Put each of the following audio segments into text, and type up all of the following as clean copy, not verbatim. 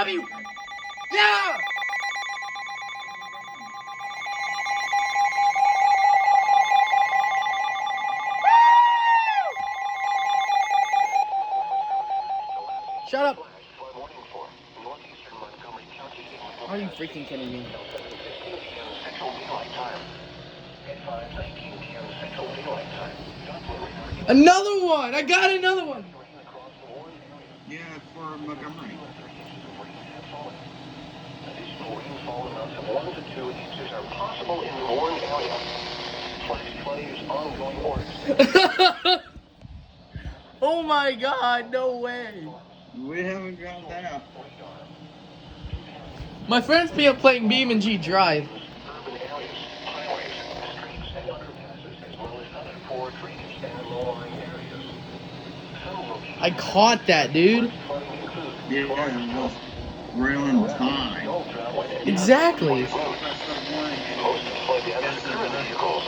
of you! Yeah! Shut up! Are you freaking kidding me? Another one! I got another one! Yeah, for Montgomery. Additional rainfall amounts of 1 to 2 inches are possible in the Warren area. Flash flooding is ongoing orders. Oh my god, no way! We haven't got that. My friends be up playing Beam and G Drive. Urban areas, highways, streets, and underpasses, as well as other poor drainage and low-lying areas. Some locations I caught that, dude. flooding include Yeah, just real in time. Exactly. most flood damage occur in vehicles.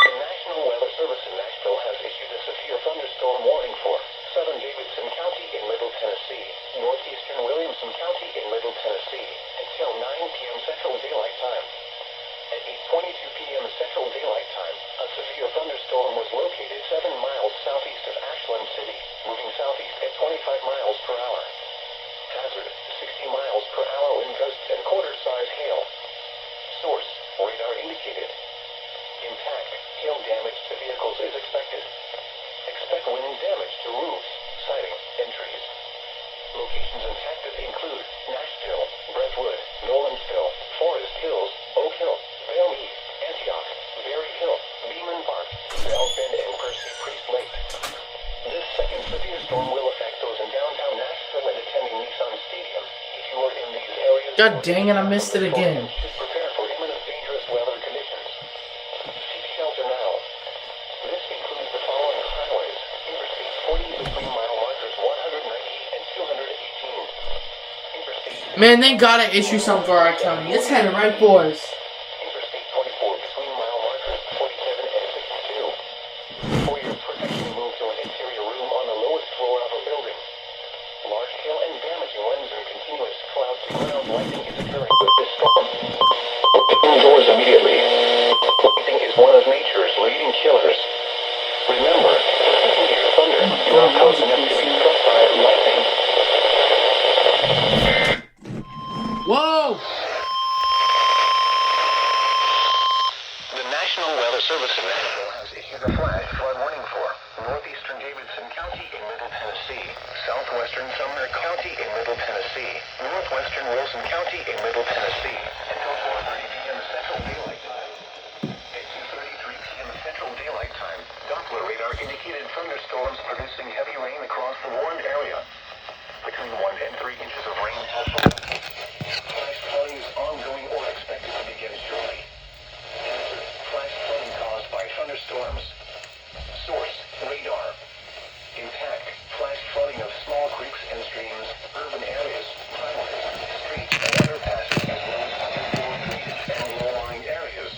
The National Weather Service in Nashville has issued a severe thunderstorm warning for southern Davidson County in Middle Tennessee, northeastern Williamson County in Middle Tennessee, until 9 p.m. Central Daylight Time. At 8:22 p.m. Central Daylight Time, a severe thunderstorm was located 7 miles southeast of Ashland City, moving southeast at 25 miles per hour. Hazard, 60 miles per hour wind gusts and quarter-size hail. Source, radar indicated. Impact, hail damage to vehicles is expected. Expect wind damage to roofs, siding, and trees. Locations impacted include Nashville, Brentwood, Nolensville, Forest Hills, Oak Hill, Vale Mead, Antioch, Berry Hill, Beeman Park, Bell Bend, and Percy Priest Lake. This second severe storm will affect those in downtown Nashville and attending Nissan Stadium. If you are in these areas, God dang it, I missed it again. should prepare for imminent dangerous weather conditions. Seek shelter now. This includes the following highways: Interstate 40 between mile markers 190 and 218. Interstate Man, they gotta issue something for our county. It's headed right for us. Interstate 24 between mile markers 47 and 62. For your protection, move to an interior room on the lowest floor of a building. Large-scale and damaging winds and continuous cloud-to-ground lightning is occurring with this storm. Open doors immediately. Lightning is one of nature's leading killers. Remember, if you hear thunder, you are close enough to be struck by lightning. Whoa! The National Weather Service in Nashville has issued a flash flood warning for northeastern Davidson County in Middle Tennessee, southwestern Sumner County in Middle Tennessee, northwestern Wilson County in Middle Tennessee, until 4:30 p.m. Central Daylight Time. At 2:33 p.m. Central Daylight Time, Doppler radar indicated thunderstorms producing heavy rain across the Warren area. Between 1 and 3 inches of rain has fallen. Flash flooding is ongoing or expected to begin shortly. Hazard, flash flooding caused by thunderstorms. Source, radar. Impact, flash flooding of small creeks and streams, urban areas, highways, streets, and underpasses, as well as other poor drainage and low-lying areas.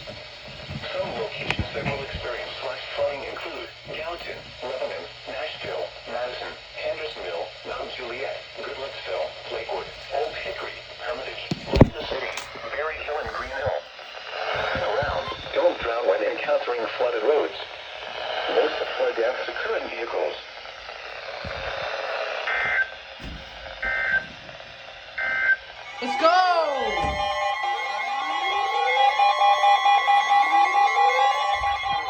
Some locations that will experience flash flooding include Gallatin, Lebanon, Nashville, Madison, Hendersonville, Mount Juliet, Goodlettsville, Lakewood, Old Hickory, Hermitage, Kansas City, Berry Hill, and Green Hill. Around, don't drown when encountering flooded roads. Most of flood deaths occur in vehicles. Let's go!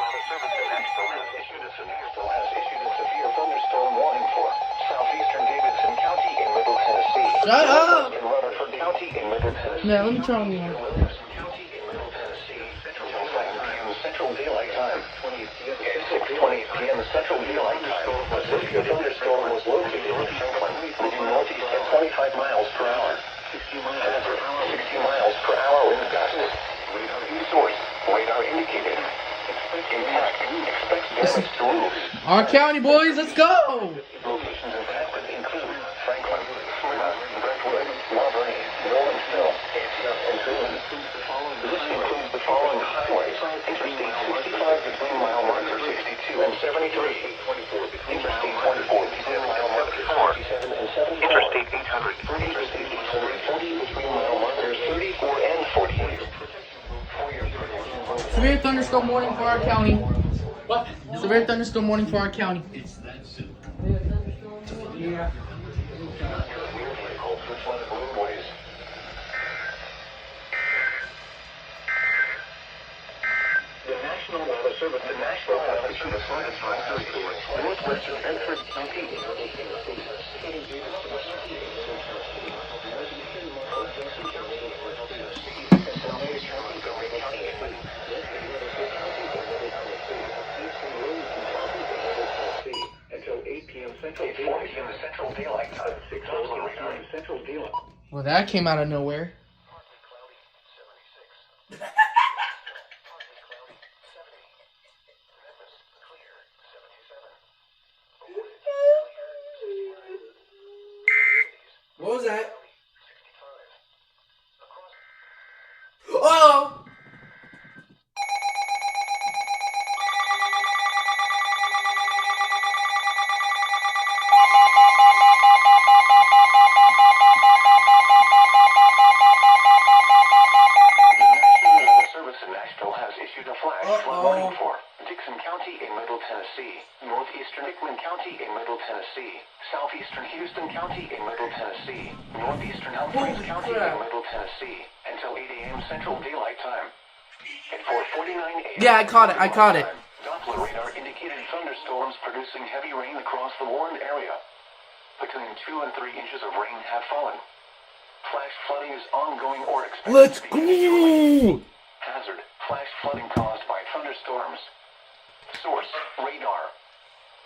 Weather Service in Nashville has issued a severe thunderstorm warning for southeastern Davidson County in Middle Tennessee. Shut up! In Rutherford County in Middle Tennessee. Now, let me try one more. Williamson County in Middle Tennessee. Until 5 p.m. Central Daylight Time. At 6:20 p.m. Central Daylight Time, a severe thunderstorm was located in Franklin, moving northeast at 25 miles per hour. 60 miles per hour wind gusts. Source, radar indicated. Impact, expect damage to roofs. Our county, boys, let's go! Locations impacted include Interstate 830, Interstate 840 between mile markers 34 and 48. Severe thunderstorm warning for our county. What? Severe thunderstorm warning for our county. It's that simple. Yeah. Vehicles for flooded roadways. The National Weather Service issued a flood advisory for northwestern Bedford County. Until 8 p.m. Central Daylight Time. 6:00 radar Central Daylight. Well, that came out of nowhere. What was that? Oh! Warning for Dixon County in Middle Tennessee, northeastern Hickman County in Middle Tennessee, southeastern Houston County in Middle Tennessee, northeastern Humphreys County in Middle Tennessee, until 8 a.m. Central Daylight Time. At 4:49 a.m. Yeah, I caught it. Doppler radar indicated thunderstorms producing heavy rain across the warned area. Between 2 and 3 inches of rain have fallen. Flash flooding is ongoing or expected Let's to be go! Hazard, flash flooding caused by thunderstorms. Source, radar.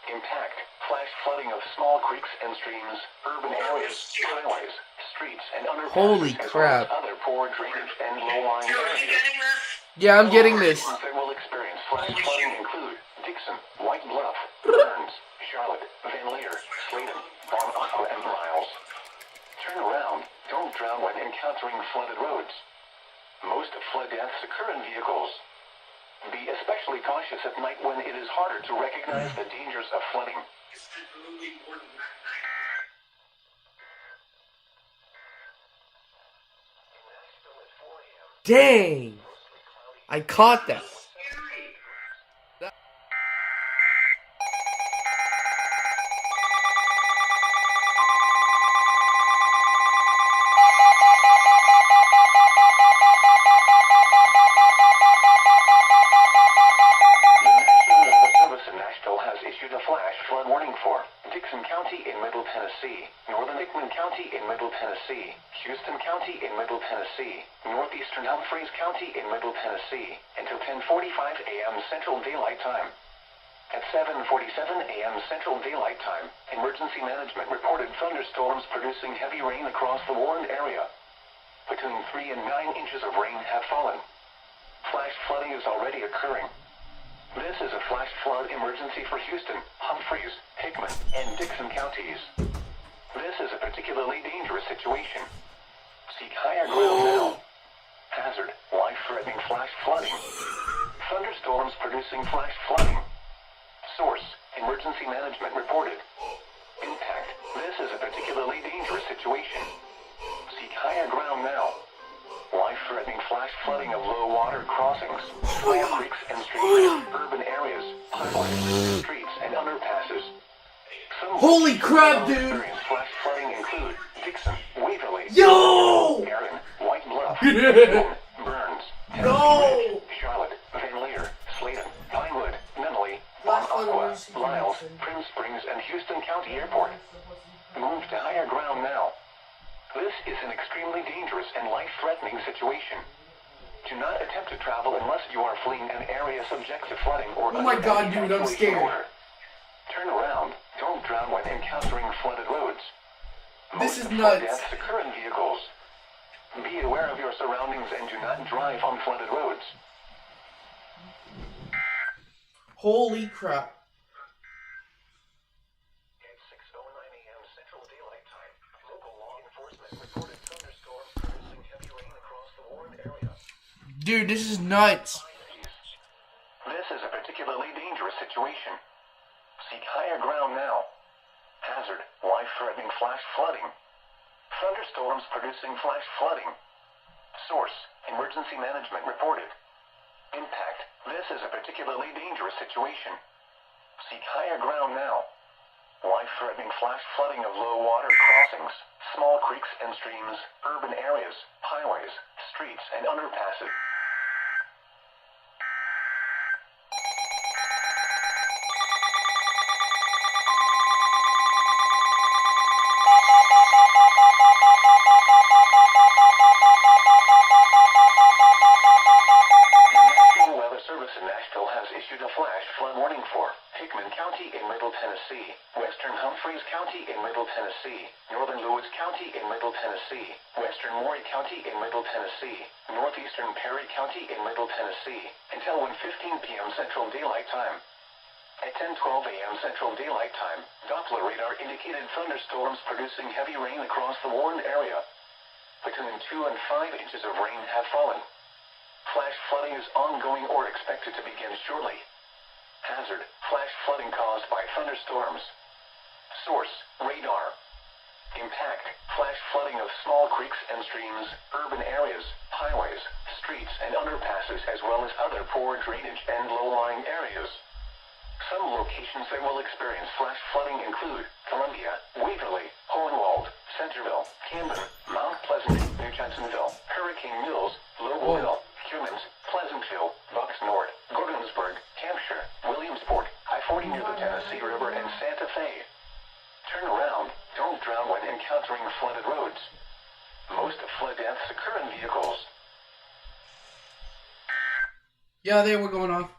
Impact, flash flooding of small creeks and streams, urban areas, highways, streets, and underpasses. Holy as crap. well as other poor drainage and low-lying areas. Yeah, I'm getting this. Locations that will experience flash flooding include Dixon, White Bluff, Burns, Charlotte, Van Leer, Sladen, Bon Aqua, and Miles. Turn around. Don't drown when encountering flooded roads. Most flood deaths occur in vehicles. Be especially cautious at night when it is harder to recognize the dangers of flooding. Dang! I caught that. Flood warning for Dixon County in Middle Tennessee, northern Hickman County in Middle Tennessee, Houston County in Middle Tennessee, northeastern Humphreys County in Middle Tennessee, until 10:45 a.m. Central Daylight Time. At 7:47 a.m. Central Daylight Time, emergency management reported thunderstorms producing heavy rain across the warned area. Between 3 and 9 inches of rain have fallen. Flash flooding is already occurring. This is a flash flood emergency for Houston, Humphreys, Hickman, and Dixon counties. This is a particularly dangerous situation. Seek higher ground now. Hazard, life-threatening flash flooding. Thunderstorms producing flash flooding. Source, emergency management reported. Impact, this is a particularly dangerous situation. Seek higher ground now. Life-threatening flash flooding of low water crossings, small creeks and streams, urban areas, highways, streets, and underpasses. Some Holy crap, dude! experienced flash flooding include Dixon, Waverly, Yo! Erin, White Bluff, Burns, No! Charlotte, Van Leer, Sladen, Pinewood, Menley, Bon Last one Aqua, was Lyles, Houston. Prince Springs, and Houston County Airport. Move to higher ground now. This is an extremely dangerous and life-threatening situation. Do not attempt to travel unless you are fleeing an area subject to flooding or Oh my God, dude, I'm evacuation scared. order. Turn around. Don't drown when encountering flooded roads. This Most is flood nuts. deaths occur in vehicles. Be aware of your surroundings and do not drive on flooded roads. Holy crap. At 6:09 a.m. Central Daylight Time, local law enforcement reported thunderstorms producing heavy rain across the warned area. Dude, this is nuts. This is a particularly dangerous situation. Seek higher ground now. Hazard, Life-threatening flash flooding. Thunderstorms producing flash flooding. Source, emergency management reported. Impact, this is a particularly dangerous situation. Seek higher ground now. Life-threatening flash flooding of low water crossings, small creeks and streams, urban areas, highways, streets, and underpasses. Tennessee, western Humphreys County in Middle Tennessee, northern Lewis County in Middle Tennessee, western Maury County in Middle Tennessee, northeastern Perry County in Middle Tennessee, until 1:15 p.m. Central Daylight Time. At 10:12 a.m. Central Daylight Time, Doppler radar indicated thunderstorms producing heavy rain across the warned area. Between 2 and 5 inches of rain have fallen. Flash flooding is ongoing or expected to begin shortly. Hazard, flash flooding caused by thunderstorms. Source, radar. Impact, flash flooding of small creeks and streams, urban areas, highways, streets and underpasses as well as other poor drainage and low-lying areas. Some locations that will experience flash flooding include Columbia, Waverly, Hohenwald, Centerville, Camden, Mount Pleasant, New Jacksonville, Hurricane Mills, Lobelville, Cummins, Pleasantville, Bucks North, Gordonsburg, Hampshire, Williamsport, I-40 near the Tennessee River, and Santa Fe. Turn around, don't drown when encountering flooded roads. Most flood deaths occur in vehicles. Yeah, they were going off.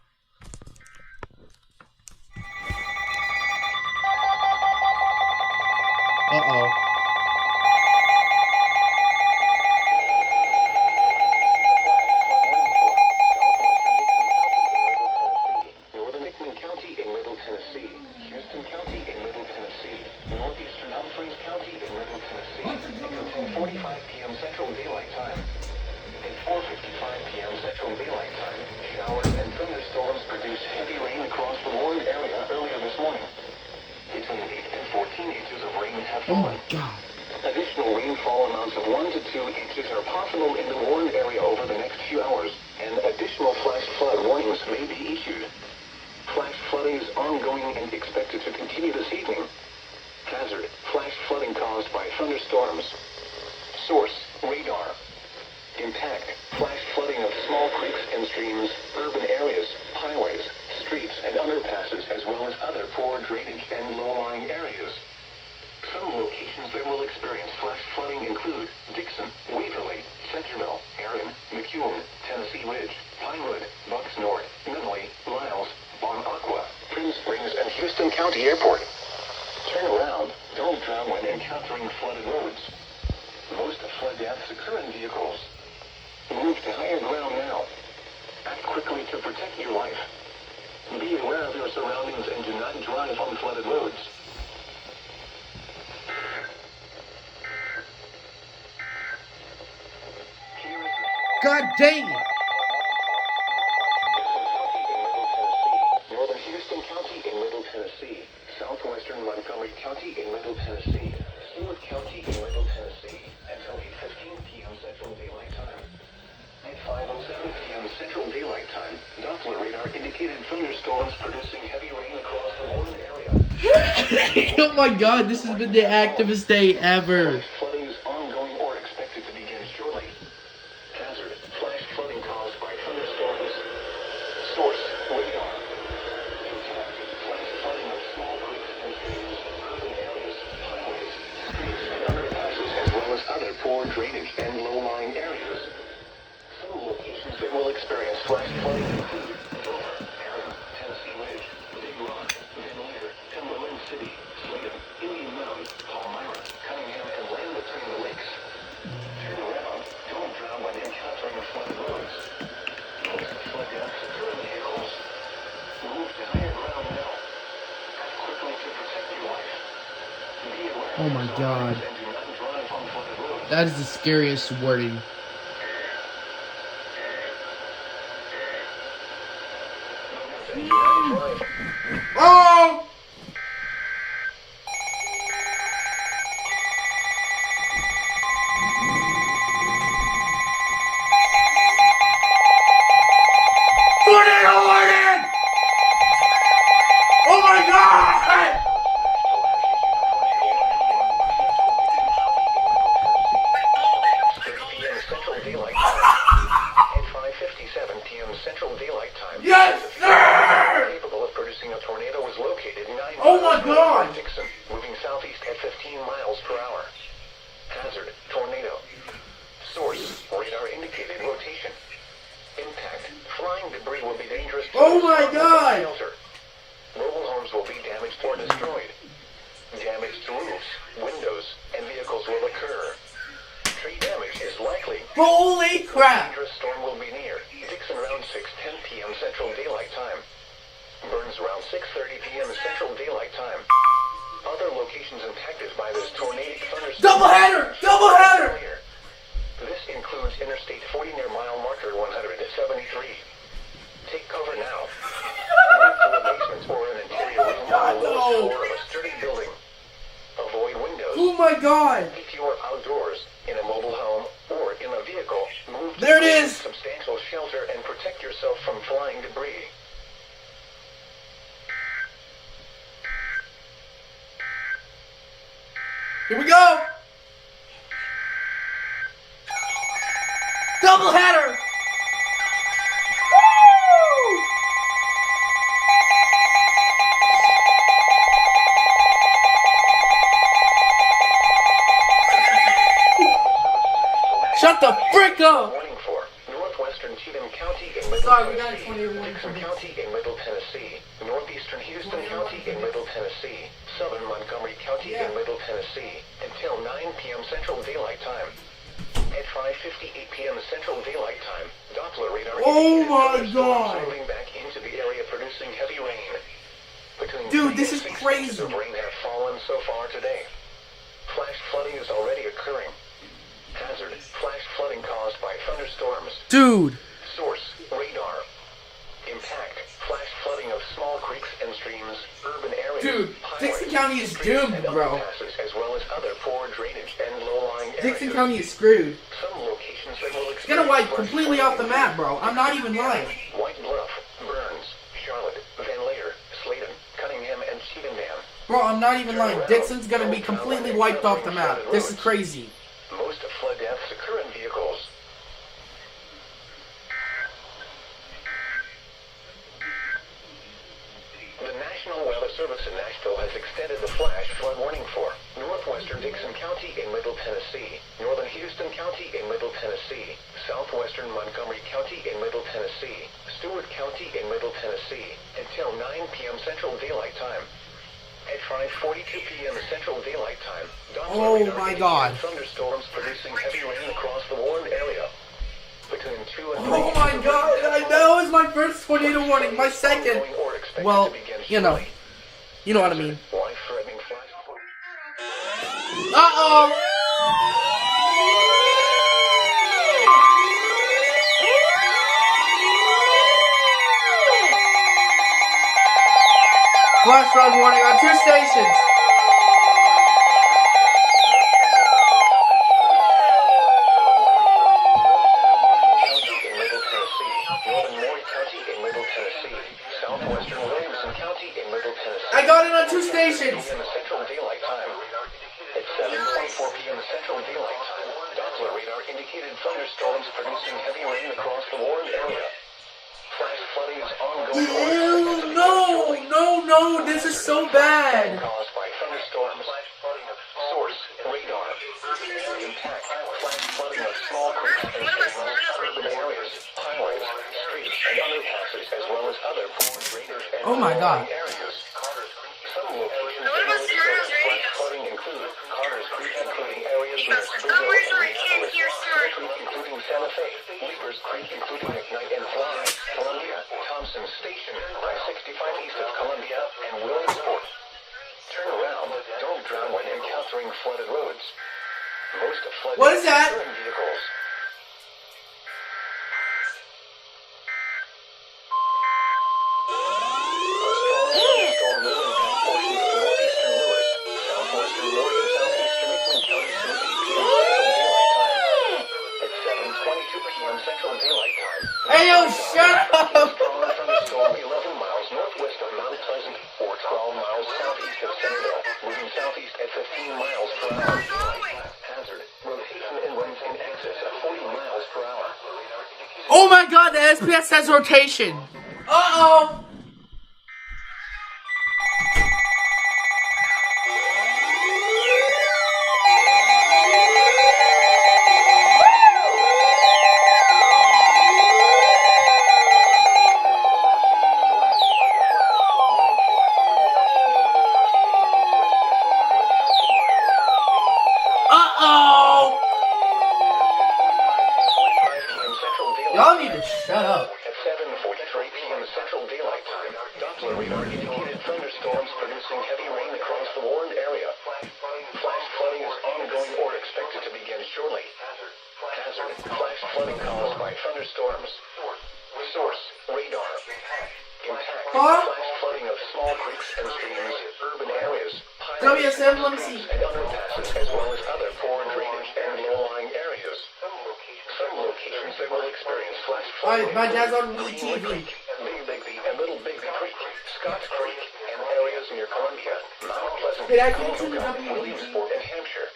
Uh-oh. Oh my God. Additional rainfall amounts of 1 to 2 inches are possible in the warned area over the next few hours, and additional flash flood warnings may be issued. Flash flooding is ongoing and expected to continue this evening. Hazard, flash flooding caused by thunderstorms. Source, radar. Impact, flash flooding of small creeks and streams, urban areas, highways, streets, and underpasses as well as other poor drainage and low-lying areas. Some locations that will experience flash flooding include Dixon, Waverly, Centerville, Erin, McEwen, Tennessee Ridge, Pinewood, Bucks North, Minley, Miles, Bon Aqua, Prince Springs, and Houston County Airport. Turn around, don't drown when encountering flooded roads. Most flood deaths occur in vehicles. Move to higher ground now. Act quickly to protect your life. Be aware of your surroundings and do not drive on flooded roads. God dang it! Northern Houston County in Middle Tennessee, southwestern Montgomery County in Middle Tennessee, Stewart County in Middle Tennessee, until 8:15 p.m. Central Daylight Time. At 5:07 p.m. Central Daylight Time, Doppler radar indicated thunderstorms producing heavy rain across the warned area. Oh my God, this has been the activest day ever. Flooding is ongoing or expected to begin shortly. Hazard, flash flooding caused by thunderstorms. Source, radar. Impact, flash flooding of small creeks and streams, urban areas, highways, streets, and underpasses, as well as other poor drainage and low-lying areas. Some locations that will experience flash flooding include Dover, Erin, Tennessee Ridge, Big Rock, Van Leer, Cumberland City, Slayton, Indian Mound, Palmyra, Cunningham, and land between the lakes. Turn around, don't drown when encountering flooded roads. Most flood deaths occur in vehicles. Move to higher ground now. Act quickly to protect your life. Be aware Oh my God. and do not drive on flooded roads. That is the scariest wording. Oh! per hour. Hazard, tornado. Source, radar indicated rotation. Impact, flying debris will be dangerous to Oh my God! shelter. Mobile homes will be damaged or destroyed. Damage to roofs, windows, and vehicles will occur. Tree damage is likely. Holy crap! Dangerous storm will be near. Dixon around 6:10 p.m. Central Daylight Time. Burns around 6:30 p.m. Central Daylight Time. Other locations impacted by this tornadic thunderstorm. Doubleheader! Doubleheader! This includes Interstate 40 near mile marker 173. Take cover now. Move to a basement or an interior room on the lowest floor of a sturdy building. Avoid windows. Oh my God! If you are outdoors, in a mobile home, or in a vehicle, move to There it is! substantial shelter and protect yourself from flying debris. Here we go! Doubleheader! Woo! Shut the frick up! Warning for northwestern Cheatham County in Middle Sorry, we got a Tennessee, 20 warning. Dixon County in Middle Tennessee, northeastern Houston County in Middle Tennessee, southern Montgomery County in Middle Tennessee, until 9 p.m. Central Daylight Time. At 5:58 p.m. Central Daylight Time, Doppler radar Oh indicated my thunderstorms God. moving back into the area producing heavy rain. Between Dude, 3 this and is 6 crazy. inches of rain have fallen so far today. Flash flooding is already occurring. Hazard, flash flooding caused by thunderstorms. Dude! Source, radar. Impact, flash flooding of small creeks and streams, urban areas, Dude, highways, Dixon County is streets, doomed, and bro. underpasses, as well as other poor drainage and low-lying areas. Dixon County is screwed. Some locations that will It's gonna wipe completely off the map, bro. I'm not even lying. White Bluff, Burns, Charlotte, Van Lader, Sladen, Cunningham, and Cheatham. Bro, I'm not even lying. Dixon's gonna be completely wiped off the map. This is crazy. Most flood deaths occur in vehicles. The National Weather Service in Nashville has extended the flash flood warning for northwestern Dixon County in Middle Tennessee, northern Houston County in Middle Tennessee, southwestern Montgomery County in Middle Tennessee, Stewart County in Middle Tennessee, until 9 p.m. Central Daylight Time. At 5:42 p.m. Central Daylight Time, Oh my God. thunderstorms producing heavy rain across the warned area. Between 2 and 3 Oh my God! That was my first tornado warning. My second. Well, you know what I mean. Life-threatening flash. Uh-oh! Flash flood warning on 2 stations. I got it on 2 stations. Central Daylight Time. At 7:24 p.m. Central Daylight Time, Doppler radar indicated thunderstorms producing heavy rain across the warned area. Flash flooding is ongoing. No, this is so bad. Caused by thunderstorms. Source, radar. Impact, flash flooding of small creeks and streams, urban areas, highways, streets, and underpasses, as well as other poor drainage and Oh my God. areas. Some locations that will experience flash flooding include Carter's Creek, including areas near Springville and Minneapolis, Creek, including Santa Fe, Leapers Creek, including McKnight and Fly, Columbia, Thompson Station, I-65 east of Columbia, and Williamsport. Turn around, don't drown when encountering flooded roads. Most flooded What is that? vehicles. Hey, yo, shut up! Thunderstorm 11 miles northwest of Mount Pleasant or 12 miles southeast of Centerville, moving southeast at 15 miles per hour. Hazard, rotation and winds in excess of 40 miles per hour. Oh my God, the SPS says rotation. Uh-oh! Y'all need to shut up. At 7:43 p.m. Central Daylight Time, Doppler radar indicated thunderstorms producing heavy rain across the warned area. Flash flooding is ongoing or expected to begin shortly. Hazard: flash flooding caused by thunderstorms. Source: radar. Impact: Huh? flash flooding of small creeks and streams, urban areas, WSM, let me see. and underpasses, as well as other poor drainage and low-lying areas. Some locations that will experience flash flooding. My dad's on the Greenwood TV. Creek, Big Bigby, and Little Bigby Creek, Scotts Creek, and areas near Columbia, Mount Pleasant, Hey, I can see Colneoga, the Williamsport, and Hampshire.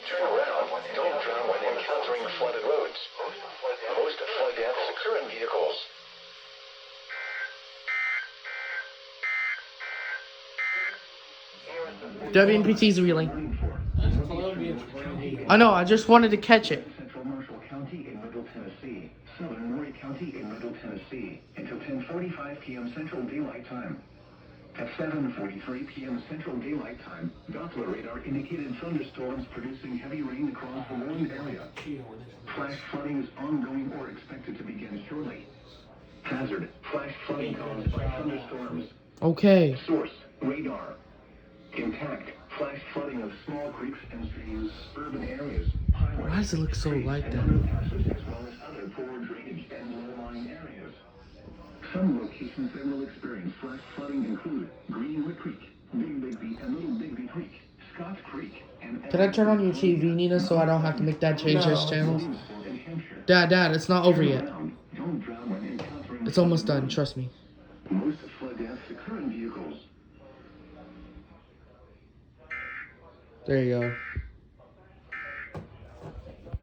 Turn around. Don't drown when encountering flooded roads. Most flood deaths occur in vehicles. WNPT's reeling. I know, I just wanted to catch it. Central Marshall County in Middle Tennessee, Southern Maury County in Middle Tennessee, until 10:45 p.m. Central Daylight Time. At 7:43 p.m. Central Daylight Time, Doppler radar indicated thunderstorms producing heavy rain across the warned area. Flash flooding is ongoing or expected to begin shortly. Hazard: flash flooding caused by thunderstorms. Okay. Source: radar. Impact: flash flooding of small creeks and streams, urban areas, highways. Why does it look so like and that? underpasses, as well as other poor drainage and low-lying areas. Some locations that will experience flash flooding include Greenwood Creek, Big Bigby and Little Bigby Creek, Scotts Creek, and... Can I turn on your TV, Nina, so I don't have to make that change his channels? Dad, it's not over yet. Don't drown when encountering... It's almost done, trust me. Most flood deaths occur in vehicles. There you go.